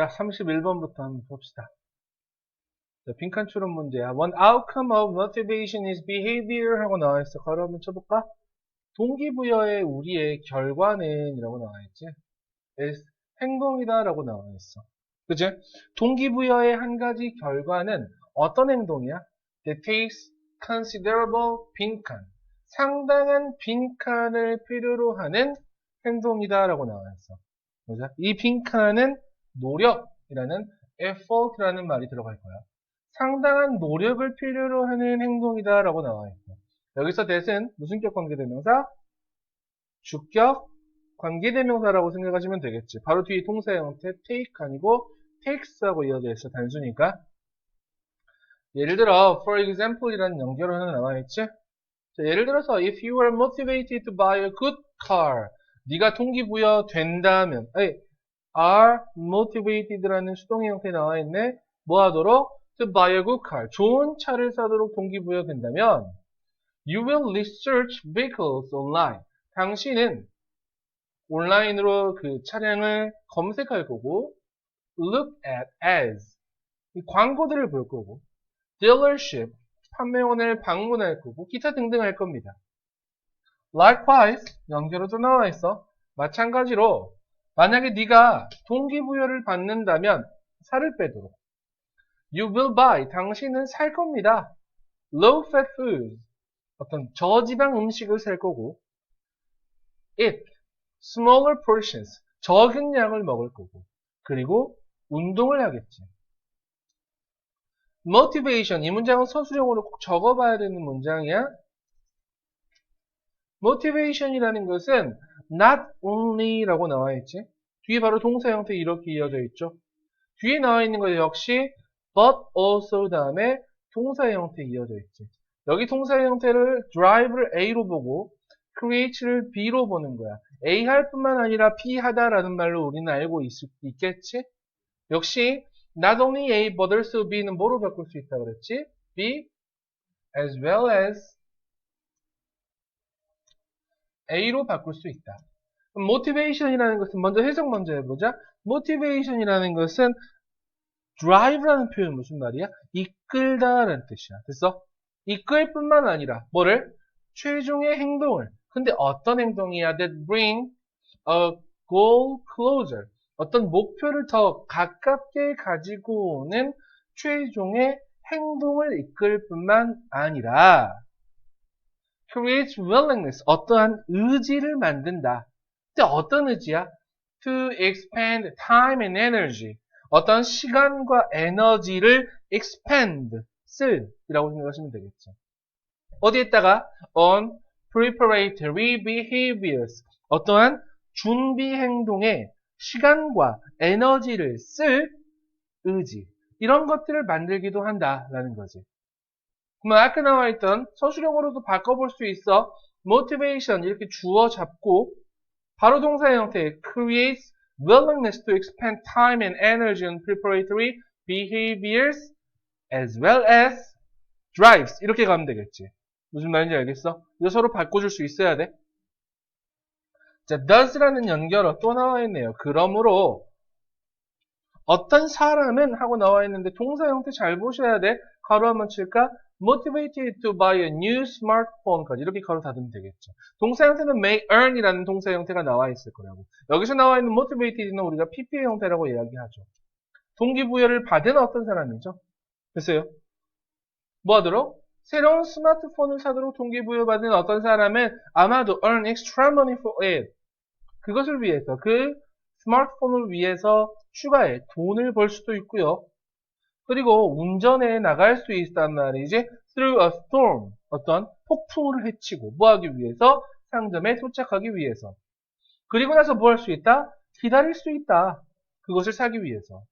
자, 31번부터 한번 봅시다. 자, 빈칸 추론 문제야. One outcome of motivation is behavior 하고 나와있어. 가로 한번 쳐볼까? 동기부여의 우리의 결과는 이라고 나와있지. is 행동이다 라고 나와있어. 그치? 동기부여의 한 가지 결과는 어떤 행동이야? That takes considerable 빈칸. 상당한 빈칸을 필요로 하는 행동이다 라고 나와있어. 그죠? 이 빈칸은 노력이라는 effort라는 말이 들어갈 거야. 상당한 노력을 필요로 하는 행동이다 라고 나와있고, 여기서 that은 무슨격 관계대명사? 주격 관계대명사라고 생각하시면 되겠지. 바로 뒤에 동사 형태 take 아니고 takes하고 이어져 있어. 단수니까. 예를 들어 for example 이라는 연결어 하나 나와있지. 자, 예를 들어서 if you are motivated to buy a good car, 네가 동기부여 된다면, are motivated라는 수동의 형태 나와있네. 뭐 하도록? to buy a good car. 좋은 차를 사도록 동기부여 된다면 you will research vehicles online. 당신은 온라인으로 그 차량을 검색할 거고 look at ads. 이 광고들을 볼 거고 dealership. 판매원을 방문할 거고 기타 등등 할 겁니다. Likewise. 연결어도 나와 있어. 마찬가지로 만약에 네가 동기부여를 받는다면 살을 빼도록 you will buy. 당신은 살 겁니다. low fat food. 어떤 저지방 음식을 살 거고 eat smaller portions. 적은 양을 먹을 거고 그리고 운동을 하겠지. motivation. 이 문장은 서술형으로 꼭 적어봐야 되는 문장이야. motivation이라는 것은 not only라고 나와 있지. 뒤에 바로 동사 형태 이렇게 이어져 있죠. 뒤에 나와 있는 것 역시 but also 다음에 동사 형태 이어져 있지. 여기 동사 형태를 drive를 A로 보고 create를 B로 보는 거야. A 할 뿐만 아니라 B 하다라는 말로 우리는 알고 있겠지? 역시 not only A but also B는 뭐로 바꿀 수 있다 그랬지? B as well as A로 바꿀 수 있다. motivation이라는 것은 먼저 해석 먼저 해보자. motivation이라는 것은 drive라는 표현 무슨 말이야? 이끌다라는 뜻이야. 됐어? 이끌 뿐만 아니라 뭐를? 최종의 행동을. 근데 어떤 행동이야? That bring a goal closer. 어떤 목표를 더 가깝게 가지고 오는 최종의 행동을 이끌 뿐만 아니라 creates willingness. 어떠한 의지를 만든다. 근데 어떤 의지야? To expend time and energy. 어떤 시간과 에너지를 expend, 쓸 이라고 생각하시면 되겠죠. 어디에다가 on preparatory behaviors. 어떠한 준비 행동에 시간과 에너지를 쓸 의지. 이런 것들을 만들기도 한다라는 거지. 그러면 아까 나와 있던 서술형으로도 바꿔볼 수 있어. motivation 이렇게 주어 잡고 바로 동사의 형태 creates willingness to expend time and energy on preparatory behaviors as well as drives 이렇게 가면 되겠지. 무슨 말인지 알겠어? 이거 서로 바꿔줄 수 있어야 돼. 자, does라는 연결어 또 나와 있네요. 그러므로 어떤 사람은 하고 나와 있는데 동사 형태 잘 보셔야 돼. 가로 한번 칠까? motivated to buy a new smartphone까지 이렇게 가로 닫으면 되겠죠. 동사 형태는 may earn이라는 동사 형태가 나와 있을 거라고. 여기서 나와 있는 motivated는 우리가 PP의 형태라고 이야기하죠. 동기부여를 받은 어떤 사람이죠. 됐어요? 뭐 하도록? 새로운 스마트폰을 사도록 동기부여받은 어떤 사람은 아마도 earn extra money for it. 그것을 위해서, 그 스마트폰을 위해서 추가에 돈을 벌 수도 있고요. 그리고 운전해 나갈 수 있단 말이지. through a storm. 어떤 폭풍을 헤치고 뭐 하기 위해서? 상점에 도착하기 위해서. 그리고 나서 뭐 할 수 있다? 기다릴 수 있다. 그것을 사기 위해서.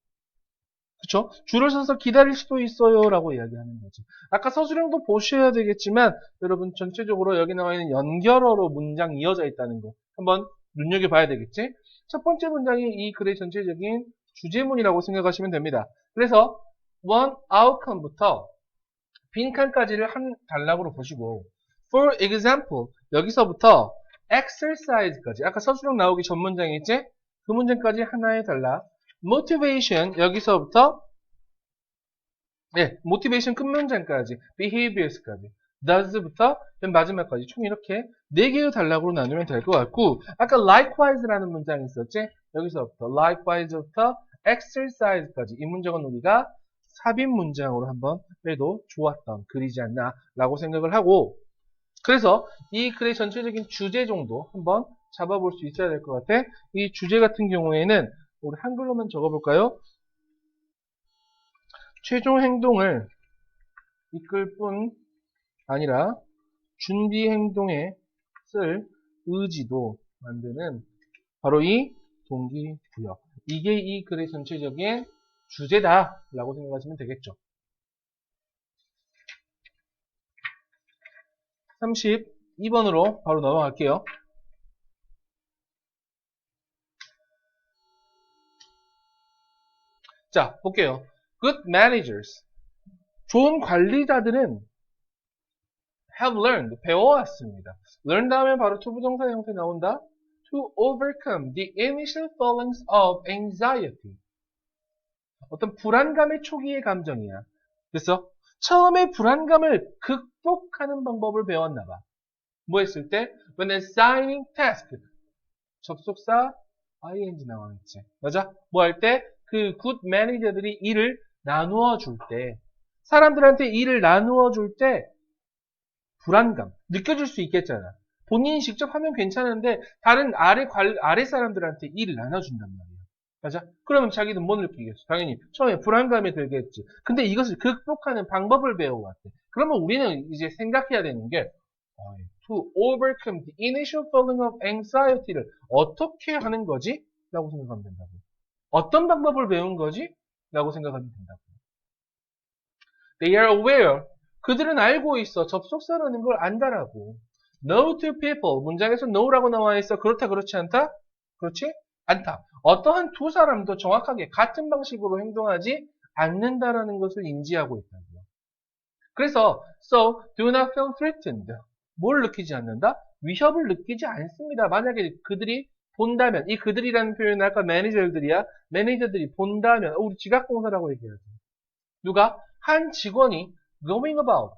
그쵸? 줄을 서서 기다릴 수도 있어요 라고 이야기하는 거지. 아까 서술형도 보셔야 되겠지만 여러분 전체적으로 여기 나와 있는 연결어로 문장이 이어져 있다는 거 한번 눈여겨봐야 되겠지? 첫 번째 문장이 이 글의 전체적인 주제문이라고 생각하시면 됩니다. 그래서 one outcome부터 빈칸까지를 한 단락으로 보시고 for example 여기서부터 exercise까지 아까 서술형 나오기 전 문장이 있지? 그 문장까지 하나의 단락 motivation 여기서부터 motivation 끝문장까지 behaviors까지 does부터 맨 마지막까지 총 이렇게 4개의 단락으로 나누면 될 것 같고 아까 likewise라는 문장이 있었지? 여기서부터 likewise부터 exercise까지 이 문장은 우리가 삽입 문장으로 한번 해도 좋았던 글이지 않나 라고 생각을 하고 그래서 이 글의 전체적인 주제 정도 한번 잡아볼 수 있어야 될 것 같아. 이 주제 같은 경우에는 우리 한글로만 적어볼까요? 최종 행동을 이끌 뿐 아니라 준비 행동에 쓸 의지도 만드는 바로 이 동기부여. 이게 이 글의 전체적인 주제다 라고 생각하시면 되겠죠. 32번으로 바로 넘어갈게요. 자, 볼게요. Good managers. 좋은 관리자들은 have learned. 배워왔습니다. learn 다음에 바로 to 부정사 형태 나온다. To overcome the initial feelings of anxiety. 어떤 불안감의 초기의 감정이야. 그래서 처음에 불안감을 극복하는 방법을 배웠나 봐. 뭐 했을 때? When assigning task. 접속사 ing 나와있지. 맞아? 뭐 할 때? 그 good manager들이 일을 나누어 줄 때, 사람들한테 일을 나누어 줄 때 불안감 느껴질 수 있겠잖아. 본인이 직접 하면 괜찮은데 다른 아래 사람들한테 일을 나눠준단 말이야. 맞아? 그러면 자기는 뭐 느끼겠어? 당연히 처음에 불안감이 들겠지. 근데 이것을 극복하는 방법을 배워왔대. 그러면 우리는 이제 생각해야 되는 게 to overcome the initial feeling of anxiety를 어떻게 하는 거지? 라고 생각하면 된다고. 어떤 방법을 배운 거지? 라고 생각하면 된다고. They are aware. 그들은 알고 있어. 접속사라는 걸 안다라고. Know to people. 문장에서 know라고 나와 있어. 그렇다, 그렇지 않다? 그렇지? 않다. 어떠한 두 사람도 정확하게 같은 방식으로 행동하지 않는다라는 것을 인지하고 있다고요. 그래서 so do not feel threatened. 뭘 느끼지 않는다? 위협을 느끼지 않습니다. 만약에 그들이 본다면, 이 그들이라는 표현은 아까 매니저들이 본다면, 우리 지각공사라고 얘기하죠. 누가? 한 직원이 going about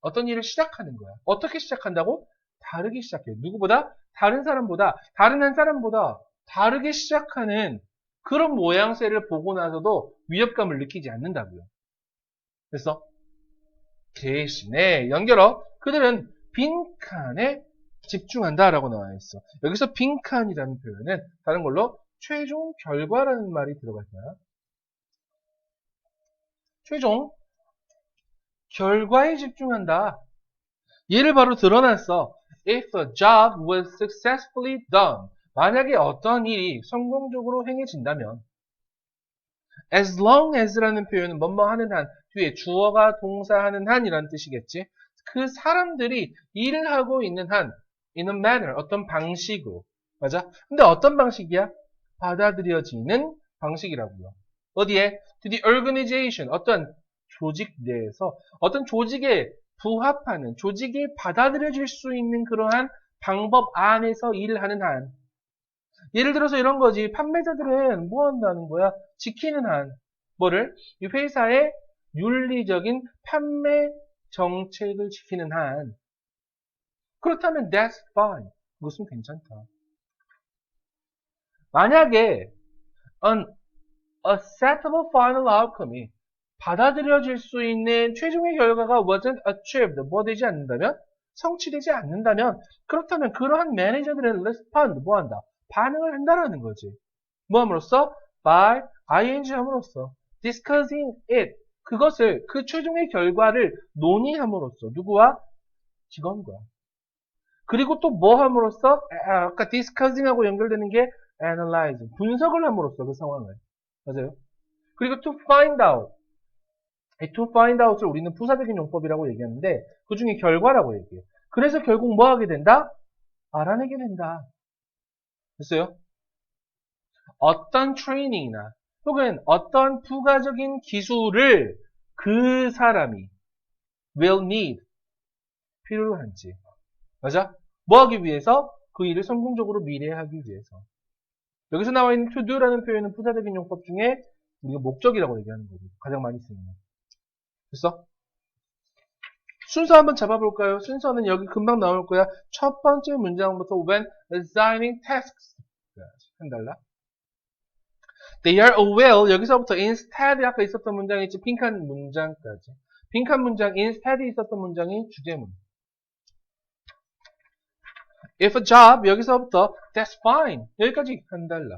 어떤 일을 시작하는 거야. 어떻게 시작한다고? 다르게 시작해요. 누구보다? 다른 사람보다, 다른 한 사람보다 다르게 시작하는 그런 모양새를 보고 나서도 위협감을 느끼지 않는다고요. 그래서 대신에 연결어 그들은 빈칸에 집중한다라고 나와 있어. 여기서 빈칸이라는 표현은 다른 걸로 최종 결과라는 말이 들어갈 거야. 최종 결과에 집중한다. 얘를 바로 드러났어. If a job was successfully done. 만약에 어떤 일이 성공적으로 행해진다면 as long as라는 표현은 뭐뭐 하는 한 뒤에 주어가 동사하는 한이라는 뜻이겠지. 그 사람들이 일을 하고 있는 한 in a manner 어떤 방식으로 맞아? 근데 어떤 방식이야? 받아들여지는 방식이라고요. 어디에? To the organization 어떤 조직 내에서 어떤 조직에 부합하는 조직이 받아들여질 수 있는 그러한 방법 안에서 일을 하는 한 예를 들어서 이런 거지. 판매자들은 뭐 한다는 거야? 지키는 한 뭐를? 이 회사의 윤리적인 판매 정책을 지키는 한 그렇다면 that's fine. 그것은 괜찮다. 만약에 an acceptable final outcome이 받아들여질 수 있는 최종의 결과가 wasn't achieved, 뭐 되지 않는다면? 성취되지 않는다면 그렇다면 그러한 매니저들은 respond, 뭐 한다? 반응을 한다라는 거지. 뭐 함으로써? by ing 함으로써 discussing it, 그것을 그 최종의 결과를 논의함으로써 누구와? 직원과. 그리고 또 뭐 함으로써? 아까 discussing하고 연결되는 게 analyze, 분석을 함으로써 그 상황을. 맞아요? 그리고 to find out. 이 to find out을 우리는 부사적인 용법이라고 얘기하는데 그 중에 결과라고 얘기해요. 그래서 결국 뭐 하게 된다? 알아내게 된다. 됐어요? 어떤 트레이닝이나 혹은 어떤 부가적인 기술을 그 사람이 will need 필요로 한지. 맞아? 뭐 하기 위해서? 그 일을 성공적으로 미래에 하기 위해서. 여기서 나와 있는 to do라는 표현은 부사적인 용법 중에 우리가 목적이라고 얘기하는 거고 가장 많이 쓰는 거. 됐어? 순서 한번 잡아볼까요? 순서는 여기 금방 나올 거야. 첫 번째 문장부터 when assigning tasks 한 달라. They are aware 여기서부터 instead 아까 있었던 문장이 있지 빈칸 문장까지. 빈칸 문장 instead 있었던 문장이 주제문. If a job 여기서부터 that's fine 여기까지 한 달라.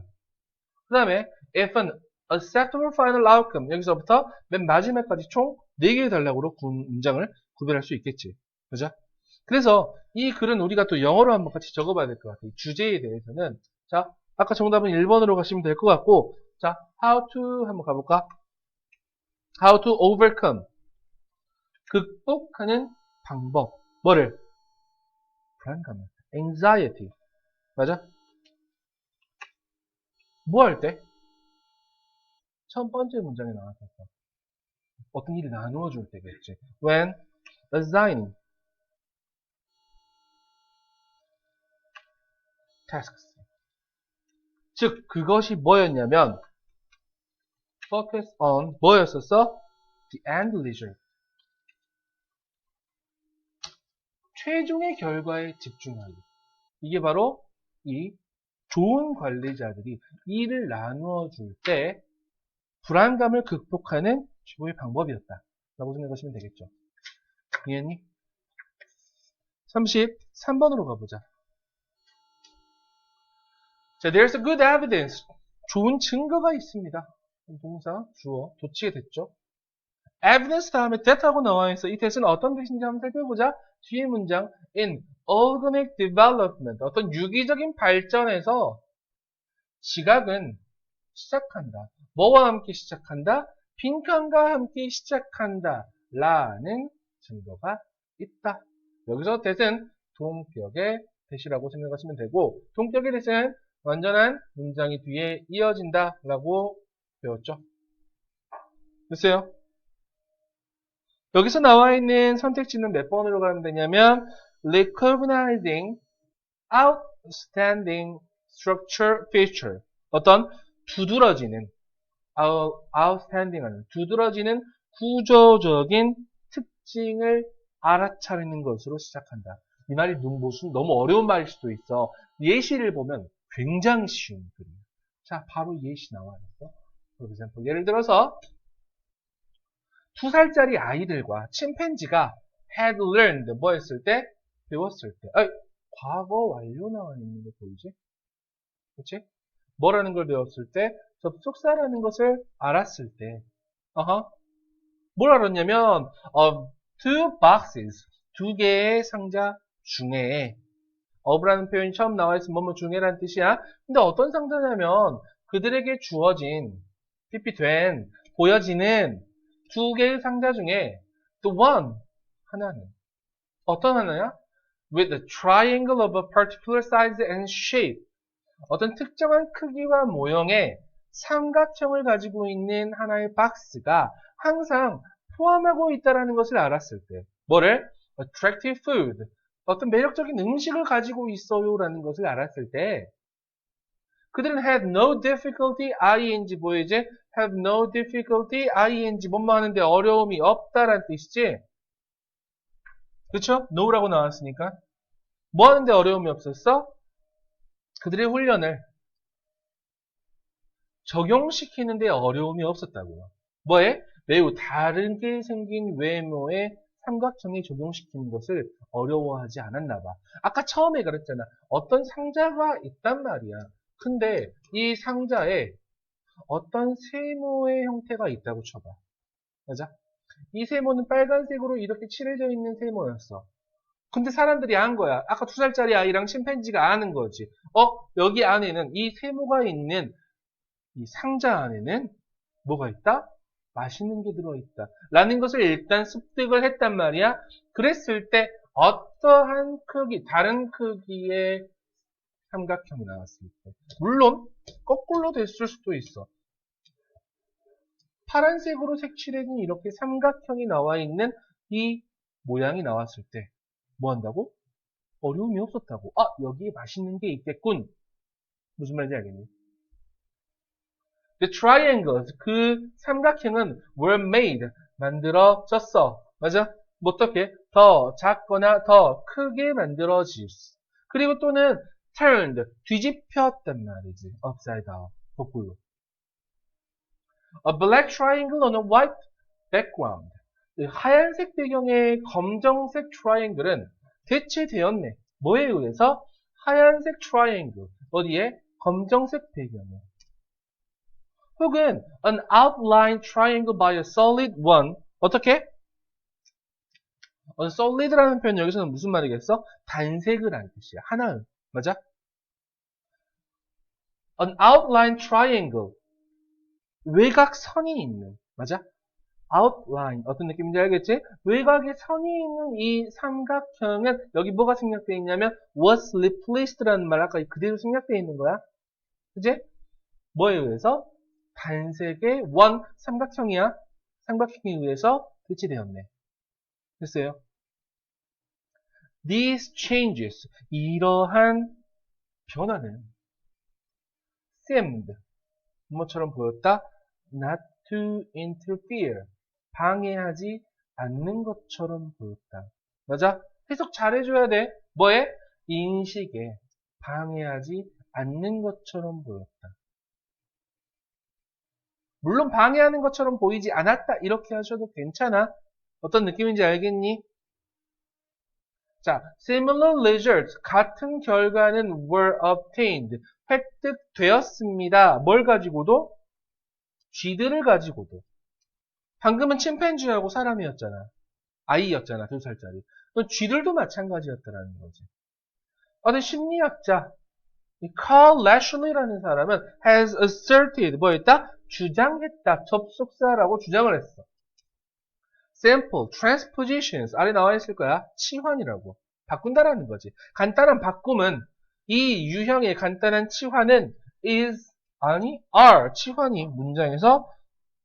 그 다음에 if an acceptable final outcome 여기서부터 맨 마지막까지 총 4개의 단락으로 문장을 구별할 수 있겠지. 그죠? 그래서 이 글은 우리가 또 영어로 한번 같이 적어봐야 될 것 같아요. 주제에 대해서는 자 아까 정답은 1번으로 가시면 될 것 같고 자 how to 한번 가볼까? How to overcome 극복하는 방법 뭐를? 불안감을 anxiety 맞아? 뭐 할 때? 첫 번째 문장에 나왔었어. 어떤 일을 나누어 줄 때겠지. When assigning tasks. 즉 그것이 뭐였냐면 focus on 뭐였었어? The end result. 최종의 결과에 집중하기. 이게 바로 이 좋은 관리자들이 일을 나누어 줄 때 불안감을 극복하는 최고의 방법이었다. 라고 생각하시면 되겠죠. 이해했니? 33번으로 가보자. 자, there's a good evidence. 좋은 증거가 있습니다. 동사, 주어, 도치게 됐죠. evidence 다음에 that하고 나와 있어. 이 that은 어떤 뜻인지 한번 살펴보자. 뒤에 문장 in organic development 어떤 유기적인 발전에서 지각은 시작한다. 뭐와 함께 시작한다? 빈칸과 함께 시작한다. 라는 증거가 있다. 여기서 that은 동격의 that이라고 생각하시면 되고 동격의 that은 완전한 문장이 뒤에 이어진다 라고 배웠죠. 됐어요? 여기서 나와 있는 선택지는 몇 번으로 가면 되냐면 recognizing outstanding structure feature 어떤 두드러지는 outstanding 하는 두드러지는 구조적인 특징을 알아차리는 것으로 시작한다. 이 말이 너무 어려운 말일 수도 있어. 예시를 보면 굉장히 쉬운 글이에요. 자, 바로 예시 나와 있어. For example, 예를 들어서 2살짜리 아이들과 침팬지가 had learned 뭐 했을 때? 배웠을 때. 과거 완료 나와 있는 거 보이지? 그치? 뭐라는 걸 배웠을 때? 접속사라는 것을 알았을 때. 뭘 알았냐면 two boxes 2개의 상자 중에 of라는 표현이 처음 나와 있으면 뭐뭐 중에라는 뜻이야. 근데 어떤 상자냐면 그들에게 주어진 pp된 보여지는 2개의 상자 중에 the one 하나는 어떤 하나야? with a triangle of a particular size and shape 어떤 특정한 크기와 모형의 삼각형을 가지고 있는 하나의 박스가 항상 포함하고 있다는 것을 알았을 때 뭐를? attractive food 어떤 매력적인 음식을 가지고 있어요 라는 것을 알았을 때 그들은 had no difficulty ing 보이지? have no difficulty ing 뭐뭐 하는데 어려움이 없다라는 뜻이지? 그쵸? no라고 나왔으니까 뭐 하는데 어려움이 없었어? 그들의 훈련을 적용시키는데 어려움이 없었다고요. 뭐에? 매우 다르게 생긴 외모의 삼각형에 적용시키는 것을 어려워하지 않았나 봐. 아까 처음에 그랬잖아. 어떤 상자가 있단 말이야. 근데 이 상자에 어떤 세모의 형태가 있다고 쳐봐. 맞아? 이 세모는 빨간색으로 이렇게 칠해져 있는 세모였어. 근데 사람들이 안 거야. 아까 2살짜리 아이랑 침팬지가 아는 거지. 여기 안에는 이 세모가 있는 이 상자 안에는 뭐가 있다? 맛있는 게 들어있다. 라는 것을 일단 습득을 했단 말이야. 그랬을 때 어떠한 크기, 다른 크기의 삼각형이 나왔을 때. 물론 거꾸로 됐을 수도 있어. 파란색으로 색칠해진 이렇게 삼각형이 나와 있는 이 모양이 나왔을 때 뭐 한다고? 어려움이 없었다고. 여기에 맛있는 게 있겠군. 무슨 말인지 알겠니? The triangles, 그 삼각형은 were made, 만들어졌어. 맞아? 뭐 어떻게? 더 작거나 더 크게 만들어졌어. 그리고 또는 turned, 뒤집혔단 말이지. upside down, 거꾸로. A black triangle on a white background. 하얀색 배경의 검정색 트라이앵글은 대체되었네. 뭐에 의해서? 하얀색 트라이앵글. 어디에? 검정색 배경에. 혹은 an outline triangle by a solid one. 어떻게? solid라는 표현 여기서는 무슨 말이겠어? 단색을 한 뜻이야. 하나의. 맞아? an outline triangle. 외곽선이 있는. 맞아? outline. 어떤 느낌인지 알겠지? 외곽에 선이 있는 이 삼각형은 여기 뭐가 생략되어 있냐면 was replaced라는 말 아까 그대로 생략되어 있는 거야. 그치? 뭐에 의해서? 단색의 원 삼각형이야. 삼각형에 의해서 대체되었네. 됐어요? These changes, 이러한 변화는 seemed, 뭐처럼 보였다? Not to interfere, 방해하지 않는 것처럼 보였다. 맞아? 해석 잘 해줘야 돼. 뭐에? 인식에 방해하지 않는 것처럼 보였다. 물론 방해하는 것처럼 보이지 않았다. 이렇게 하셔도 괜찮아. 어떤 느낌인지 알겠니? 자, similar results, 같은 결과는 were obtained, 획득되었습니다. 뭘 가지고도? 쥐들을 가지고도. 방금은 침팬지하고 사람이었잖아. 아이였잖아, 2살짜리. 그럼 쥐들도 마찬가지였다라는 거지. 어떤 심리학자, Carl Lashley라는 사람은 has asserted, 뭐였다? 주장했다, 접속사라고 주장을 했어. sample, transpositions, 아래 나와 있을 거야. 치환이라고. 바꾼다라는 거지. 간단한 바꿈은 이 유형의 간단한 치환은 is, 아니, are, 치환이 문장에서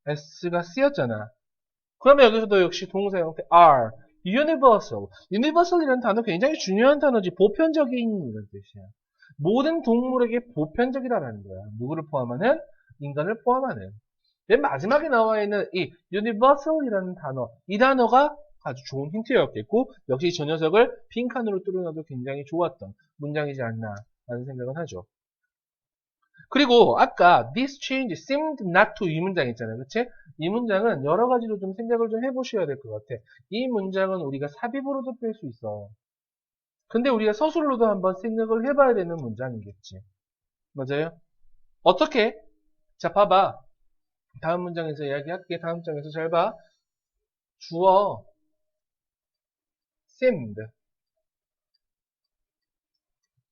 s가 쓰였잖아. 그러면 여기서도 역시 동사 형태 are, universal. universal이라는 단어 굉장히 중요한 단어지. 보편적인 이런 뜻이야. 모든 동물에게 보편적이다라는 거야. 누구를 포함하는? 인간을 포함하는. 맨 마지막에 나와 있는 이 universal이라는 단어, 이 단어가 아주 좋은 힌트였겠고, 역시 저 녀석을 빈칸으로 뚫어놔도 굉장히 좋았던 문장이지 않나 라는 생각은 하죠. 그리고 아까 this change seemed not to 이 문장 있잖아요. 그치? 이 문장은 여러 가지로 좀 생각을 좀 해보셔야 될 것 같아. 이 문장은 우리가 삽입으로도 뺄 수 있어. 근데 우리가 서술로도 한번 생각을 해봐야 되는 문장이겠지. 맞아요? 어떻게? 자, 봐봐. 다음 문장에서 이야기할게. 다음 장에서 잘 봐. 주어 seemed,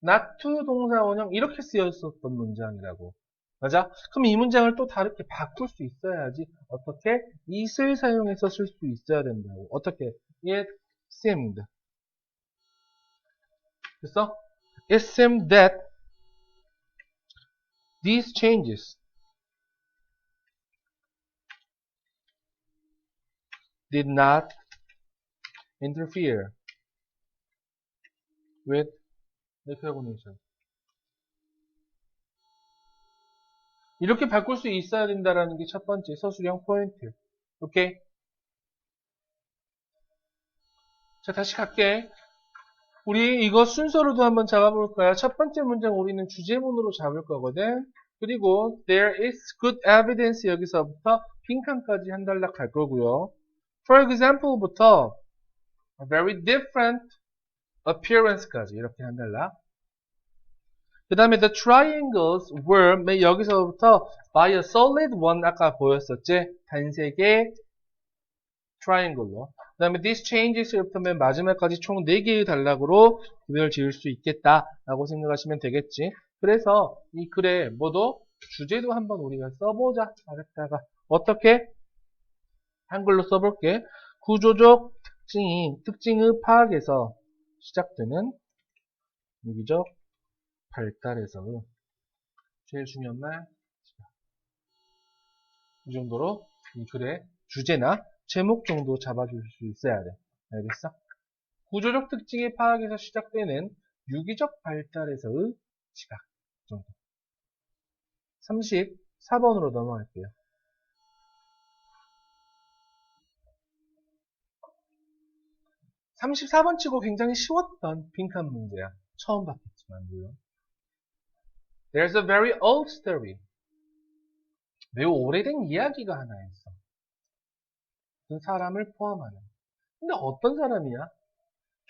not to 동사 원형 이렇게 쓰였었던 문장이라고. 맞아? 그럼 이 문장을 또 다르게 바꿀 수 있어야지. 어떻게? it을 사용해서 쓸 수 있어야 된다고. 어떻게? It seemed. 됐어? It seemed that these changes did not interfere with recognition. 이렇게 바꿀 수 있어야 된다라는 게 첫 번째 서술형 포인트. 오케이? 자, 다시 갈게. 우리 이거 순서로도 한번 잡아볼 거야. 첫 번째 문장 우리는 주제문으로 잡을 거거든. 그리고 there is good evidence 여기서부터 빈칸까지 한 단락 갈 거고요. For example부터 very different appearance까지 이렇게 한 단락. 그 다음에 the triangles were 여기서부터 by a solid one 아까 보였었지? 단색의 트라이앵글로. 그 다음에 this changes부터 맨 마지막까지 총 4개의 단락으로 구별을 지을 수 있겠다라고 생각하시면 되겠지. 그래서 이 글에 뭐도 주제도 한번 우리가 써보자 하겠다가 어떻게? 한글로 써볼게. 구조적 특징의 파악에서 시작되는 유기적 발달에서 제일 중요한 말 이 정도로 이 글의 주제나 제목 정도 잡아줄 수 있어야 돼. 알겠어? 구조적 특징의 파악에서 시작되는 유기적 발달에서의 시각 정도. 4번으로 넘어갈게요. (34번) 치고 굉장히 쉬웠던 빈칸 문제야. 처음 봤겠지만 물론. There's a very old story. 매우 오래된 이야기가 하나 있어. 그 사람을 포함하는. 근데 어떤 사람이야?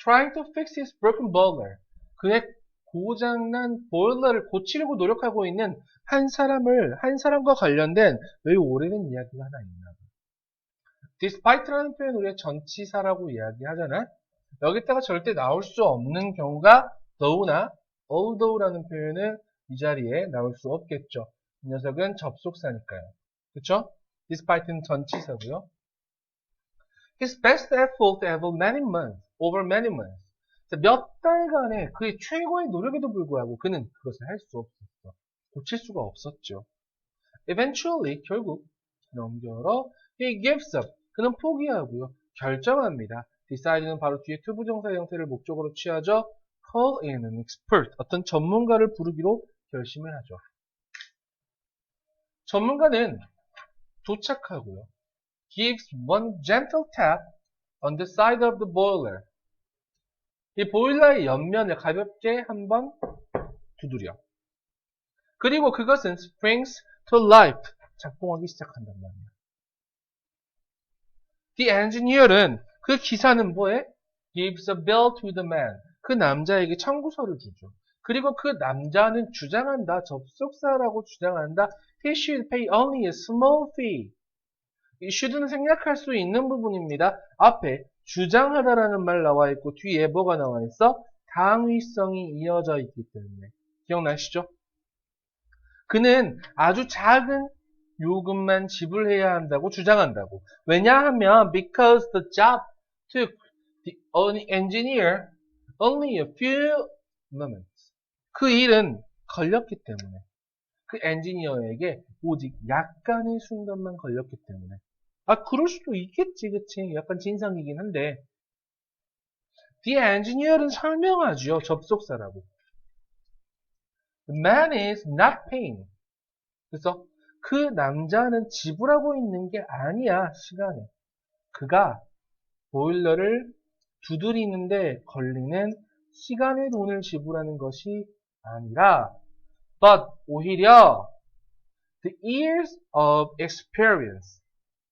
Trying to fix his broken boiler. 그의 고장난 보일러를 고치려고 노력하고 있는 한 사람과 관련된 매우 오래된 이야기가 하나 있나 봐. Despite라는 표현 우리가 전치사라고 이야기하잖아. 여기다가 절대 나올 수 없는 경우가 though나 although라는 표현은 이 자리에 나올 수 없겠죠. 이 녀석은 접속사니까요. 그쵸? Despite는 전치사고요. His best effort over many months. 몇 달간의 그의 최고의 노력에도 불구하고 그는 그것을 할 수 없었어. 고칠 수가 없었죠. Eventually, 결국 넘겨러 he gives up. 그는 포기하고요. 결정합니다. decide는 바로 뒤에 투부정사 형태를 목적으로 취하죠. call in an expert. 어떤 전문가를 부르기로 결심을 하죠. 전문가는 도착하고요. gives one gentle tap on the side of the boiler. 이 보일러의 옆면을 가볍게 한번 두드려. 그리고 그것은 springs to life. 작동하기 시작한단 말이야. The engineer은 그 기사는 뭐해? gives a bill to the man. 그 남자에게 청구서를 주죠. 그리고 그 남자는 주장한다. 접속사라고 주장한다. He should pay only a small fee. 이 should는 생략할 수 있는 부분입니다. 앞에 주장하다라는 말 나와 있고 뒤에 뭐가 나와 있어? 당위성이 이어져 있기 때문에. 기억나시죠? 그는 아주 작은 요금만 지불해야 한다고 주장한다고. 왜냐하면 because the job took the engineer only a few moments. 그 일은 걸렸기 때문에. 그 엔지니어에게 오직 약간의 순간만 걸렸기 때문에. 아, 그럴 수도 있겠지, 그치? 약간 진상이긴 한데. The engineer은 설명하죠. 접속사라고. The man is not paying. 그래서 그 남자는 지불하고 있는 게 아니야, 시간에. 그가 보일러를 두드리는데 걸리는 시간의 돈을 지불하는 것이 아니라, but 오히려 the years of experience.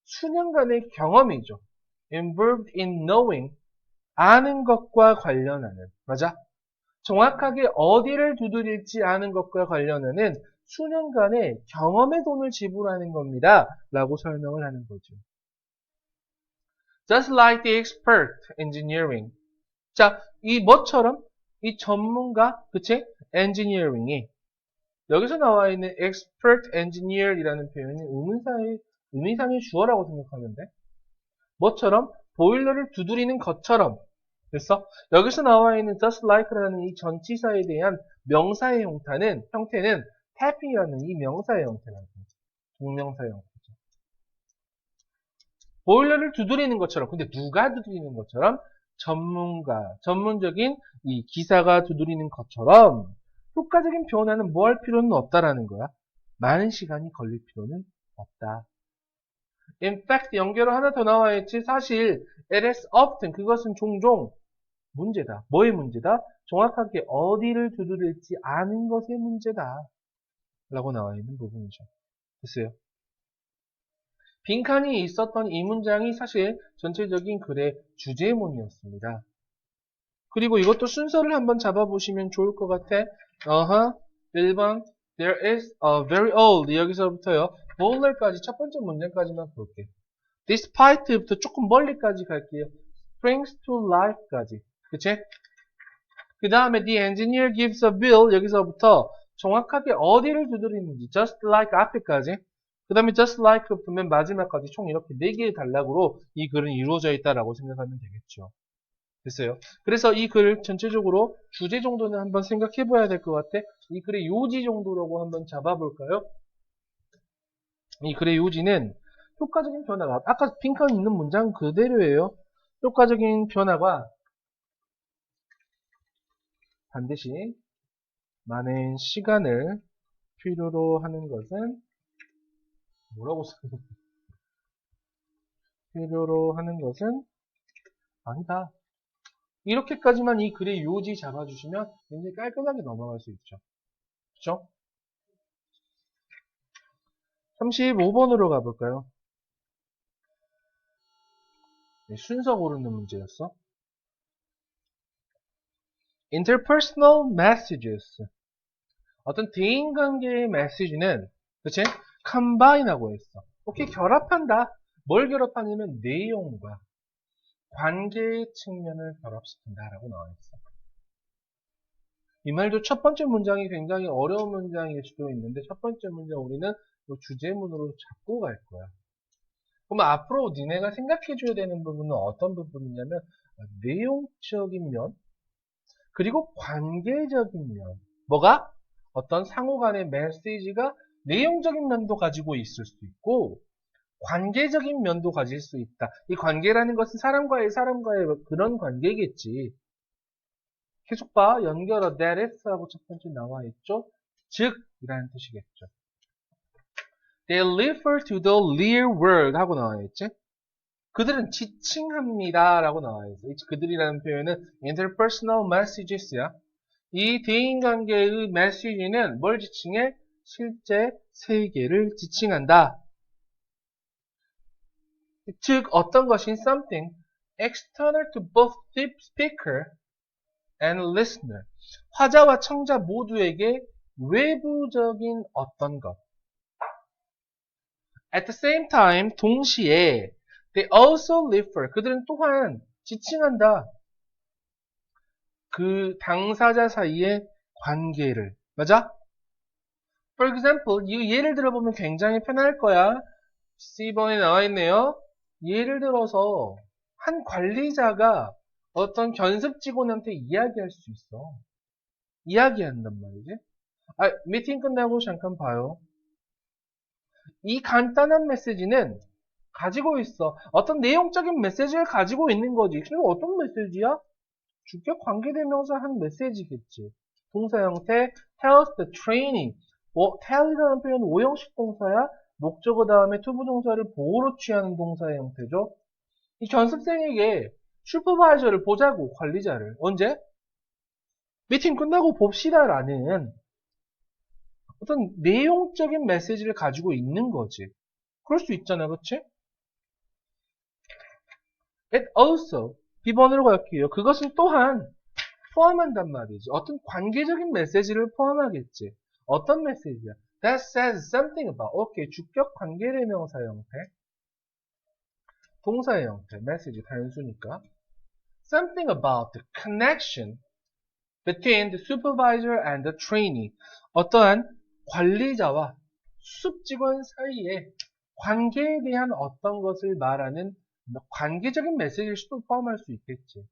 수년간의 경험이죠. involved in knowing. 아는 것과 관련하는. 맞아? 정확하게 어디를 두드릴지 아는 것과 관련하는 수년간의 경험의 돈을 지불하는 겁니다. 라고 설명을 하는 거죠. Just like the expert engineering. 자, 이 뭐처럼? 이 전문가, 그치? engineering이 여기서 나와 있는 expert engineer이라는 표현이 의미상의 주어라고 생각하면 돼. 뭐처럼? 보일러를 두드리는 것처럼. 그래서 여기서 나와 있는 just like라는 이 전치사에 대한 명사의 형태는 tapping이라는 이 명사의 형태라는 거죠. 동명사의 형태죠. 보일러를 두드리는 것처럼. 근데 누가 두드리는 것처럼? 전문적인 이 기사가 두드리는 것처럼 효과적인 변화는 뭐 할 필요는 없다라는 거야. 많은 시간이 걸릴 필요는 없다. In fact, 연결어 하나 더 나와 있지. 사실 it is often, 그것은 종종 문제다. 뭐의 문제다? 정확하게 어디를 두드릴지 아는 것의 문제다. 라고 나와 있는 부분이죠. 됐어요. 빈칸이 있었던 이 문장이 사실 전체적인 글의 주제문이었습니다. 그리고 이것도 순서를 한번 잡아보시면 좋을 것 같아. 1번 There is a very old. 여기서부터요. boiler까지 첫 번째 문장까지만 볼게요. Despite부터 조금 멀리까지 갈게요. Springs to life까지. 그치? 그 다음에 the engineer gives a bill. 여기서부터 정확하게 어디를 두드리는지 just like 앞에까지. 그 다음에 just like부터 맨 마지막까지 총 이렇게 4개의 단락으로 이 글은 이루어져 있다라고 생각하면 되겠죠. 됐어요. 그래서 이 글 전체적으로 주제 정도는 한번 생각해 봐야 될 것 같아. 이 글의 요지 정도라고 한번 잡아볼까요? 이 글의 요지는 효과적인 변화가, 아까 빈칸 있는 문장 그대로예요. 효과적인 변화가 반드시 많은 시간을 필요로 하는 것은 뭐라고 쓰는 필요로 하는 것은 아니다. 이렇게까지만 이 글의 요지 잡아주시면 굉장히 깔끔하게 넘어갈 수 있죠. 그쵸? 35번으로 가볼까요? 네, 순서 고르는 문제였어. Interpersonal messages. 어떤 대인관계의 메시지는, 그치? combine하고 했어. 오케이, 결합한다. 뭘 결합하냐면 내용과 관계의 측면을 결합시킨다라고 나와 있어. 이 말도 첫 번째 문장이 굉장히 어려운 문장일 수도 있는데 첫 번째 문장 우리는 이 주제문으로 잡고 갈 거야. 그럼 앞으로 니네가 생각해줘야 되는 부분은 어떤 부분이냐면 내용적인 면 그리고 관계적인 면. 뭐가? 어떤 상호 간의 메시지가 내용적인 면도 가지고 있을 수 있고 관계적인 면도 가질 수 있다. 이 관계라는 것은 사람과의 그런 관계겠지. 계속 봐. 연결어 that is하고 첫 번째 나와 있죠. 즉 이라는 뜻이겠죠. They refer to the real world 하고 나와 있지. 그들은 지칭합니다 라고 나와 있어. 그들이라는 표현은 interpersonal messages야. 이 대인관계의 메시지는 뭘 지칭해? 실제 세계를 지칭한다. 즉 어떤 것인 something external to both the speaker and listener. 화자와 청자 모두에게 외부적인 어떤 것. At the same time, 동시에 they also refer. 그들은 또한 지칭한다. 그 당사자 사이의 관계를. 맞아? For example, 이 예를 들어보면 굉장히 편할 거야. C번에 나와 있네요. 예를 들어서 한 관리자가 어떤 견습 직원한테 이야기할 수 있어. 이야기한단 말이지. 미팅 끝나고 잠깐 봐요. 이 간단한 메시지는 가지고 있어. 어떤 내용적인 메시지를 가지고 있는 거지. 그리고 어떤 메시지야? 주격 관계대명사 한 메시지겠지. 동사 형태, tells the training. tell이라는 표현은 오형식 동사야. 목적어 다음에 투부동사를 보호로 취하는 동사의 형태죠. 이 견습생에게 슈퍼바이저를 보자고, 관리자를. 언제? 미팅 끝나고 봅시다라는 어떤 내용적인 메시지를 가지고 있는 거지. 그럴 수 있잖아, 그치? It also, B번으로 갈게요. 그것은 또한 포함한단 말이지. 어떤 관계적인 메시지를 포함하겠지. 어떤 메시지야? That says something about. 오케이, 주격 관계대명사 형태. 동사의 형태, 메시지 단수니까. Something about the connection between the supervisor and the trainee. 어떠한 관리자와 수습 직원 사이의 관계에 대한 어떤 것을 말하는 관계적인 메시지를 수도 포함할 수 있겠지.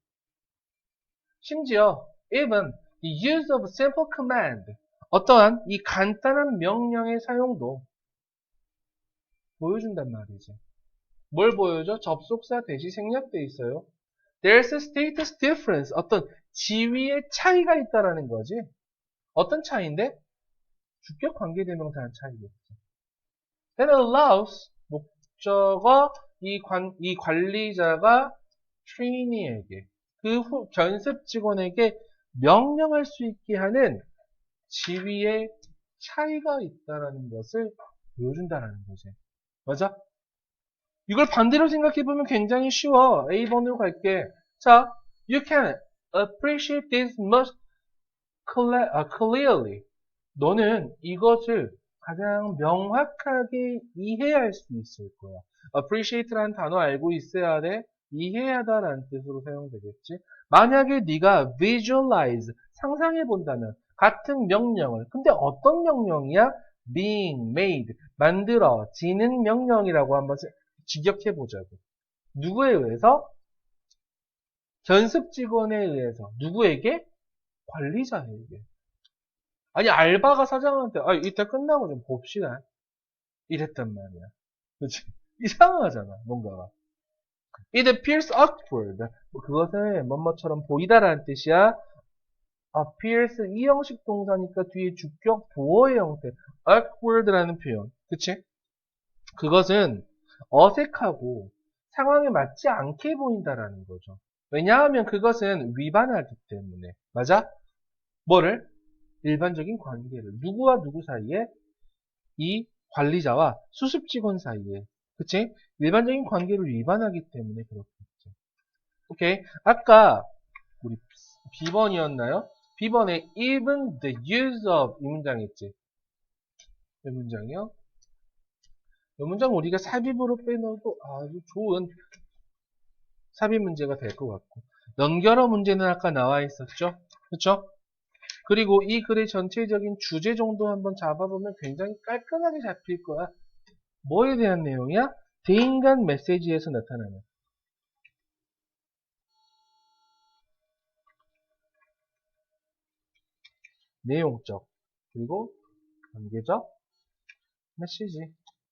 심지어 even the use of simple command 어떠한 이 간단한 명령의 사용도 보여준단 말이지. 뭘 보여줘? 접속사 대시 생략돼 있어요. There's a status difference. 어떤 지위의 차이가 있다라는 거지. 어떤 차이인데? 주격 관계대명사의 차이겠지. That allows 목적어 이 관리자가 트레이니에게 그 견습 직원에게 명령할 수 있게 하는 지위의 차이가 있다라는 것을 보여준다라는 거지. 맞아? 이걸 반대로 생각해보면 굉장히 쉬워. A번으로 갈게. 자, you can appreciate this much clearly. 너는 이것을 가장 명확하게 이해할 수 있을 거야. appreciate라는 단어 알고 있어야 돼. 이해하다라는 뜻으로 사용되겠지. 만약에 네가 visualize, 상상해 본다면 같은 명령을, 근데 어떤 명령이야? being made, 만들어지는 명령이라고 한번 직역해 보자고. 누구에 의해서? 견습 직원에 의해서. 누구에게? 관리자에게. 아니 알바가 사장한테 이따 끝나고 좀 봅시다 이랬단 말이야. 그치? 이상하잖아 뭔가가. It appears awkward. 그것은 뭐뭐처럼 보이다라는 뜻이야. appears 이 형식 동사니까 뒤에 주격 보어의 형태 awkward라는 표현. 그치? 그것은 어색하고 상황에 맞지 않게 보인다라는 거죠. 왜냐하면 그것은 위반하기 때문에. 맞아? 뭐를? 일반적인 관계를. 누구와 누구 사이에? 이 관리자와 수습 직원 사이에. 그치? 일반적인 관계를 위반하기 때문에 그렇겠죠. 오케이. 아까 우리 B번이었나요? B번에 even the use of 이 문장 있지? 이 문장이요? 이 문장 우리가 삽입으로 빼놓어도 아주 좋은 삽입 문제가 될 것 같고 연결어 문제는 아까 나와 있었죠? 그쵸? 그리고 이 글의 전체적인 주제 정도 한번 잡아보면 굉장히 깔끔하게 잡힐 거야. 뭐에 대한 내용이야? 대인간 메시지에서 나타나는 내용적 그리고 관계적 메시지.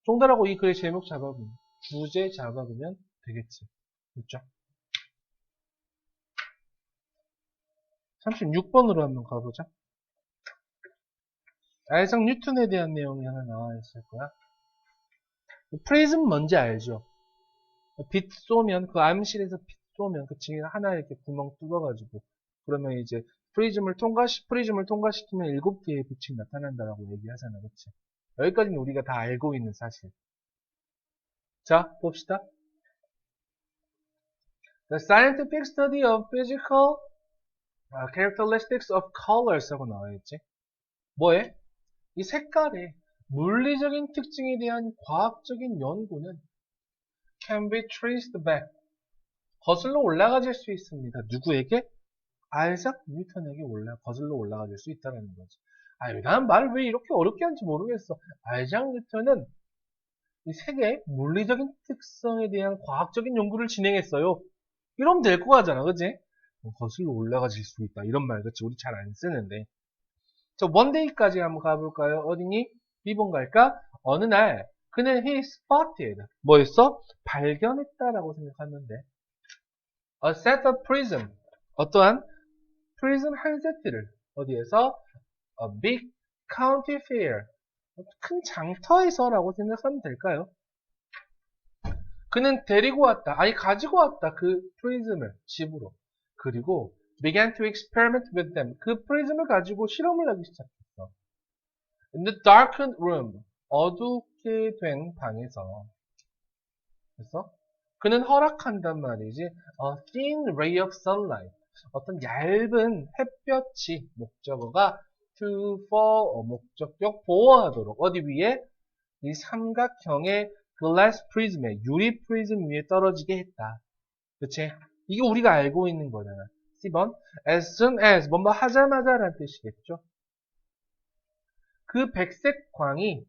종달하고 이 글의 제목 잡아보면 주제 잡아보면 되겠지. 그렇죠? 36번으로 한번 가보자. 아이작 뉴턴에 대한 내용이 하나 나와 있을 거야. 프리즘 뭔지 알죠? 빛 쏘면 그 암실에서 빛 쏘면 그치 하나 이렇게 구멍 뚫어가지고 그러면 이제 프리즘을 통과시키면 7개의 빛이 나타난다라고 얘기하잖아, 그치? 여기까지는 우리가 다 알고 있는 사실. 자, 봅시다. The scientific study of physical characteristics of colors 하고 나와있지. 뭐에? 이 색깔의 물리적인 특징에 대한 과학적인 연구는 can be traced back. 거슬러 올라가질 수 있습니다. 누구에게? 아이작 뉴턴에게 거슬러 올라가질 수 있다는 거지. 난 말을 왜 이렇게 어렵게 하는지 모르겠어. 아이작 뉴턴은 이 색의 물리적인 특성에 대한 과학적인 연구를 진행했어요. 이러면 될 거 같잖아, 그치? 거슬러 올라가질 수 있다. 이런 말, 그치? 우리 잘 안 쓰는데. 자, 원데이까지 한번 가볼까요? 어디니? B번 갈까? 어느 날, 그는 he spotted. 뭐였어? 발견했다라고 생각하는데. A set of prism. 어떠한? prism 한 세트를. 어디에서? A big county fair. 큰 장터에서라고 생각하면 될까요? 그는 데리고 왔다. 가지고 왔다. 그 프리즘을 집으로. 그리고 began to experiment with them. 그 프리즘을 가지고 실험을 하기 시작했어. In the darkened room. 어둡게 된 방에서. 그래서 그는 허락한단 말이지. A thin ray of sunlight. 어떤 얇은 햇볕이 목적어가 to fall 목적격 보호하도록 어디 위에 이 삼각형의 glass prism에 유리 프리즘 위에 떨어지게 했다. 그치? 이게 우리가 알고 있는 거잖아. C번 as soon as 뭔가 하자마자 라는 뜻이겠죠. 그 백색 광이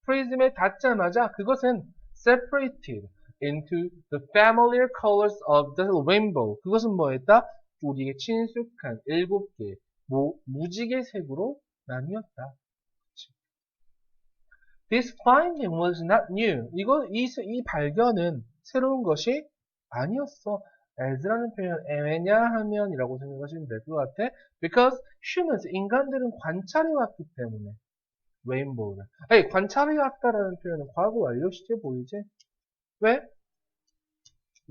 프리즘에 닿자마자 그것은 separated into the familiar colors of the rainbow. 그것은 뭐였다? 우리에게 친숙한 7개 무지개색으로 나뉘었다. This finding was not new. 이 발견은 새로운 것이 아니었어. as라는 표현, 왜냐하면이라고 생각하시면 될 것 같아. Because humans, 인간들은 관찰해왔기 때문에. 레인보우를. 관찰해왔다라는 표현은 과거 완료 시제 보이지? 왜?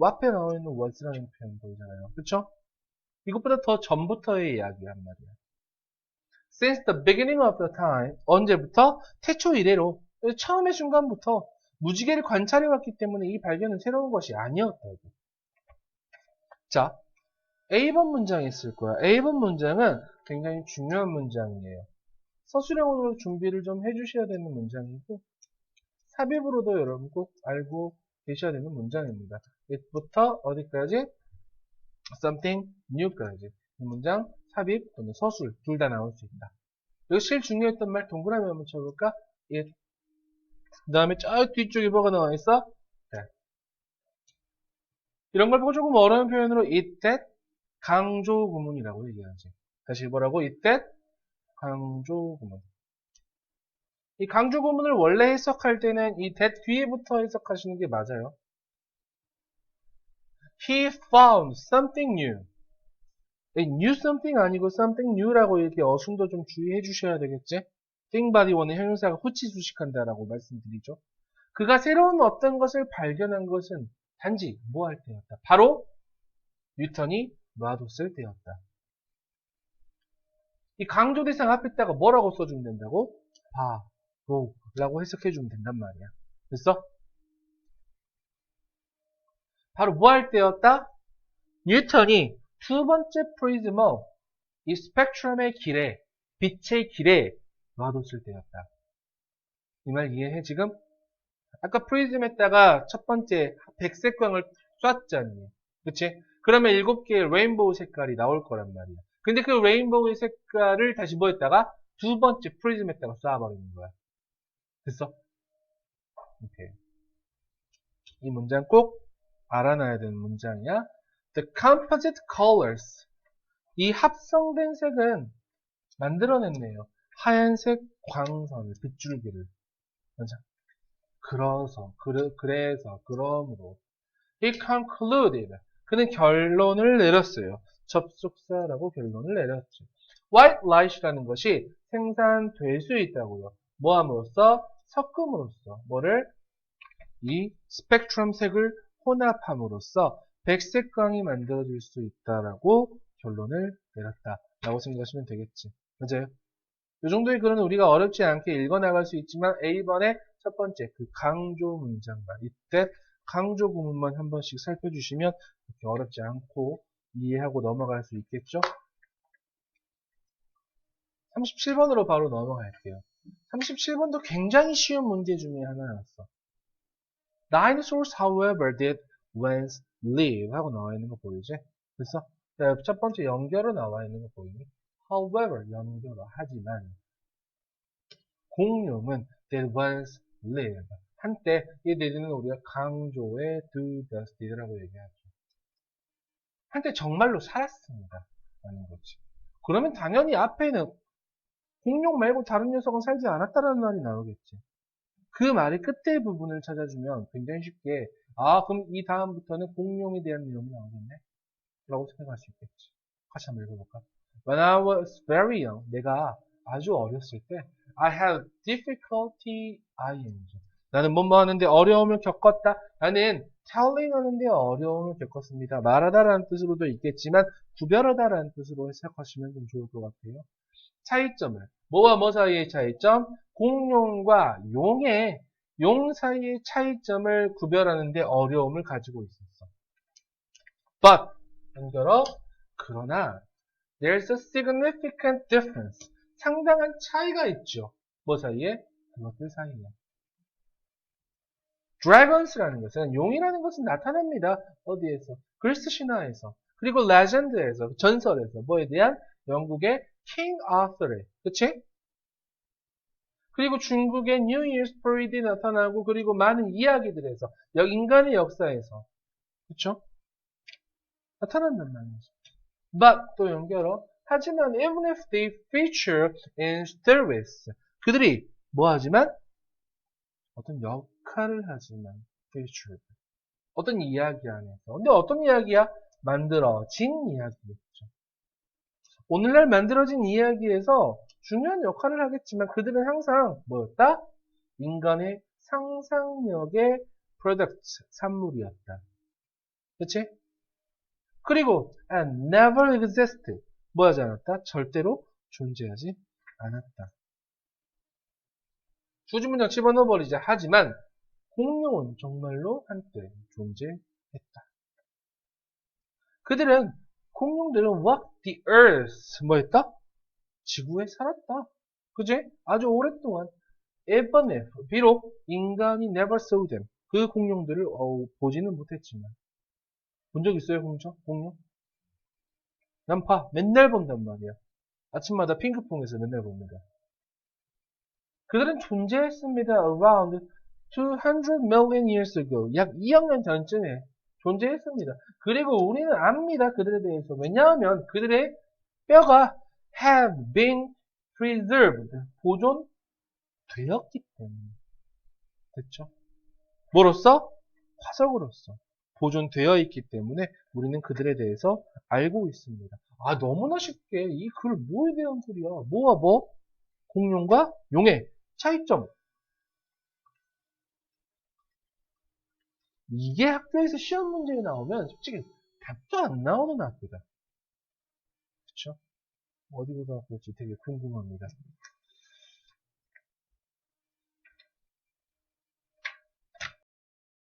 앞에 나와 있는 was라는 표현 보이잖아요. 그쵸? 이것보다 더 전부터의 이야기란 말이야. Since the beginning of the time. 언제부터? 태초 이래로. 처음의 순간부터 무지개를 관찰해왔기 때문에 이 발견은 새로운 것이 아니었다고. 자, A번 문장이 있을 거야. A번 문장은 굉장히 중요한 문장이에요. 서술형으로 준비를 좀 해주셔야 되는 문장이고 삽입으로도 여러분 꼭 알고 계셔야 되는 문장입니다. it부터 어디까지? something new까지. 이 문장 삽입 또는 서술 둘 다 나올 수 있다. 여기 제일 중요했던 말 동그라미 한번 쳐볼까? it. 그 다음에 저 뒤쪽에 뭐가 나와 있어? that. 이런 걸 보고 조금 어려운 표현으로 it, that 강조 구문이라고 얘기하지. 다시 뭐라고? it, that 강조 구문. 이 강조 구문을 원래 해석할 때는 이 that 뒤에부터 해석하시는 게 맞아요. He found something new. new something 아니고 something new라고 이렇게 어순도 좀 주의해 주셔야 되겠지? think body 원의 형용사가 후치 수식한다라고 말씀드리죠. 그가 새로운 어떤 것을 발견한 것은 단지 뭐 할 때였다. 바로 뉴턴이 놔뒀을 때였다. 이 강조 대상 앞에다가 뭐라고 써주면 된다고? 바로라고 해석해주면 된단 말이야. 됐어? 바로 뭐 할 때였다? 뉴턴이 두 번째 프리즈머, 이 스펙트럼의 길에, 빛의 길에 놔뒀을 때였다. 이 말 이해해 지금? 아까 프리즘에다가 첫 번째 백색 광을 쐈잖니. 그치? 그러면 7개의 레인보우 색깔이 나올 거란 말이야. 근데 그 레인보우의 색깔을 다시 뭐에다가 두 번째 프리즘에다가 쏴버리는 거야. 됐어? 오케이. 이 문장 꼭 알아놔야 되는 문장이야. The composite colors. 이 합성된 색은 만들어냈네요. 하얀색 광선을, 빗줄기를. 맞아. 그러므로. He concluded. 그는 결론을 내렸어요. 접속사라고 결론을 내렸죠. White light이라는 것이 생산될 수 있다고요. 뭐함으로써? 섞음으로써. 뭐를? 이 스펙트럼 색을 혼합함으로써 백색광이 만들어질 수 있다라고 결론을 내렸다. 라고 생각하시면 되겠지. 맞아요? 이 정도의 글은 우리가 어렵지 않게 읽어나갈 수 있지만 A번의 첫 번째 그 강조 문장만 이때 강조 구문만 한 번씩 살펴주시면 이렇게 어렵지 않고 이해하고 넘어갈 수 있겠죠? 37번으로 바로 넘어갈게요. 37번도 굉장히 쉬운 문제 중에 하나였어. Dinosaurs, however, did once live 하고 나와 있는 거 보이지? 그래서 첫 번째 연결어 나와 있는 거 보이니? However, 연결어 하지만 공룡은 did once live. 한때 이 did는 우리가 강조의 do, does, did라고 얘기하죠. 한때 정말로 살았습니다. 라는 거지. 그러면 당연히 앞에는 공룡 말고 다른 녀석은 살지 않았다라는 말이 나오겠지. 그 말의 끝에 부분을 찾아주면 굉장히 쉽게 그럼 이 다음부터는 공룡에 대한 내용이 나오겠네? 라고 생각할 수 있겠지. 같이 한번 읽어볼까? When I was very young, 내가 아주 어렸을 때 I had difficulty 나는 뭐뭐 하는데 어려움을 겪었다. 나는 telling 하는데 어려움을 겪었습니다. 말하다라는 뜻으로도 있겠지만 구별하다라는 뜻으로 해석하시면 좀 좋을 것 같아요. 차이점을 뭐와 뭐 사이의 차이점? 공룡과 용 사이의 차이점을 구별하는데 어려움을 가지고 있었어. But 연결어 그러나 there's a significant difference. 상당한 차이가 있죠. 뭐 사이에? 그것들 사이에. Dragons라는 것은 용이라는 것은 나타납니다. 어디에서? 그리스 신화에서. 그리고 legend에서, 전설에서. 뭐에 대한? 영국의 King Arthur에. 그치? 그리고 중국의 New Year's Parade에 나타나고 그리고 많은 이야기들에서 인간의 역사에서 그쵸? 나타난단 말이죠. But 또 연결어 하지만 even if they feature in stories 그들이 뭐 하지만 어떤 역할을 하지만 featured 어떤 이야기 안에서 근데 어떤 이야기야? 만들어진 이야기겠죠. 오늘날 만들어진 이야기에서 중요한 역할을 하겠지만 그들은 항상 뭐였다? 인간의 상상력의 프로덕트, 산물이었다. 그치? 그리고 and never existed. 뭐 하지 않았다? 절대로 존재하지 않았다. 주지문장 집어넣어버리자. 하지만 공룡은 정말로 한때 존재했다. 공룡들은 walk the earth. 뭐 했다? 지구에 살았다. 그지? 아주 오랫동안. even if, 비록 인간이 never saw them. 그 공룡들을 보지는 못했지만. 본 적 있어요, 공룡? 난 맨날 본단 말이야. 아침마다 핑크퐁에서 맨날 봅니다. 그들은 존재했습니다. Around 200 million years ago. 약 2억 년 전쯤에 존재했습니다. 그리고 우리는 압니다. 그들에 대해서. 왜냐하면 그들의 뼈가 have been preserved. 보존되었기 때문에. 됐죠? 뭐로써? 화석으로서. 보존되어 있기 때문에 우리는 그들에 대해서 알고 있습니다. 너무나 쉽게 이 글 뭐에 대한 글이야? 뭐와 뭐? 공룡과 용의 차이점. 이게 학교에서 시험 문제에 나오면 솔직히 답도 안 나오는 학교다. 그쵸? 어디 고등학교일지 되게 궁금합니다.